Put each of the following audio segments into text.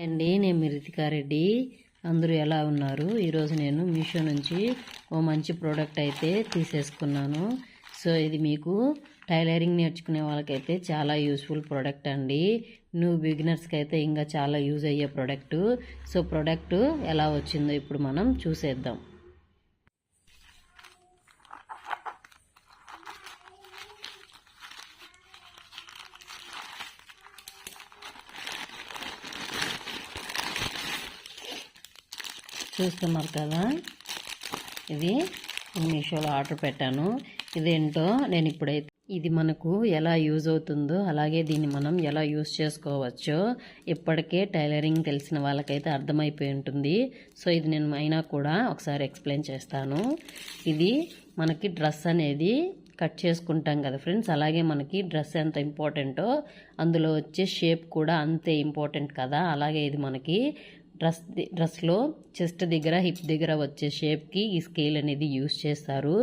అండి నేను మీ రితికారెడ్డి. అందరూ ఎలా ఉన్నారు? ఈరోజు నేను మీషో నుంచి ఓ మంచి ప్రోడక్ట్ అయితే తీసేసుకున్నాను. సో ఇది మీకు టైలరింగ్ నేర్చుకునే వాళ్ళకైతే చాలా యూస్ఫుల్ ప్రోడక్ట్ అండి. న్యూ బిగినర్స్కి అయితే ఇంకా చాలా యూజ్ అయ్యే ప్రోడక్ట్. సో ప్రోడక్ట్ ఎలా వచ్చిందో ఇప్పుడు మనం చూసేద్దాం. చూస్తున్నారు కదా, ఇది మీషోలో ఆర్డర్ పెట్టాను. ఇదేంటో నేను ఇప్పుడైతే ఇది మనకు ఎలా యూజ్ అవుతుందో అలాగే దీన్ని మనం ఎలా యూజ్ చేసుకోవచ్చో ఇప్పటికే టైలరింగ్ తెలిసిన వాళ్ళకైతే అర్థమైపోయి ఉంటుంది. సో ఇది నేను అయినా కూడా ఒకసారి ఎక్స్ప్లెయిన్ చేస్తాను. ఇది మనకి డ్రెస్ అనేది కట్ చేసుకుంటాం కదా ఫ్రెండ్స్, అలాగే మనకి డ్రెస్ ఎంత అందులో వచ్చే షేప్ కూడా అంతే ఇంపార్టెంట్ కదా. అలాగే ఇది మనకి డ్రెస్లో చెస్ట్ దగ్గర హిప్ దగ్గర వచ్చే షేప్కి ఈ స్కేల్ అనేది యూజ్ చేస్తారు.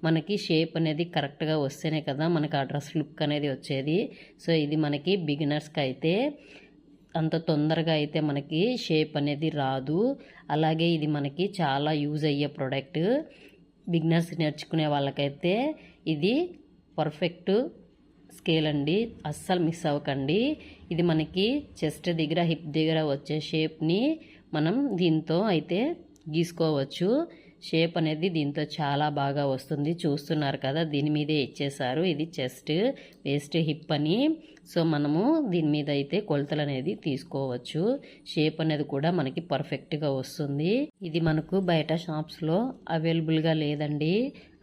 మనకి షేప్ అనేది కరెక్ట్గా వస్తేనే కదా మనకి ఆ డ్రెస్ లుక్ అనేది వచ్చేది. సో ఇది మనకి బిగినర్స్కి అయితే అంత తొందరగా అయితే మనకి షేప్ అనేది రాదు. అలాగే ఇది మనకి చాలా యూజ్ అయ్యే ప్రోడక్ట్. బిగినర్స్ నేర్చుకునే వాళ్ళకైతే ఇది పర్ఫెక్ట్ స్కేల్ అండి, అస్సలు మిస్ అవ్వకండి. ఇది మనకి చెస్ట్ దగ్గర హిప్ దగ్గర వచ్చే షేప్ని మనం దీంతో అయితే గీసుకోవచ్చు. షేప్ అనేది దీంతో చాలా బాగా వస్తుంది. చూస్తున్నారు కదా, దీని మీదే ఇచ్చేసారు. ఇది చెస్ట్, వేస్ట్, హిప్ అని. సో మనము దీని మీద అయితే కొలతలు అనేది తీసుకోవచ్చు. షేప్ అనేది కూడా మనకి పర్ఫెక్ట్గా వస్తుంది. ఇది మనకు బయట షాప్స్లో అవైలబుల్గా లేదండి.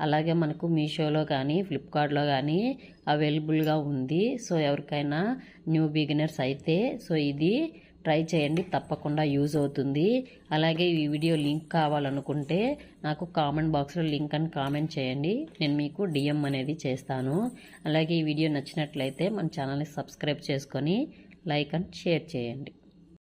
అలాగే మనకు మీషోలో కానీ ఫ్లిప్కార్ట్లో కానీ అవైలబుల్గా ఉంది. సో ఎవరికైనా న్యూ బిగినర్స్ అయితే సో ఇది ట్రై చేయండి, తప్పకుండా యూజ్ అవుతుంది. అలాగే ఈ వీడియో లింక్ కావాలనుకుంటే నాకు కామెంట్ బాక్స్లో లింక్ అని కామెంట్ చేయండి, నేను మీకు డిఎం అనేది చేస్తాను. అలాగే ఈ వీడియో నచ్చినట్లయితే మన ఛానల్ని సబ్స్క్రైబ్ చేసుకొని లైక్ అండ్ షేర్ చేయండి.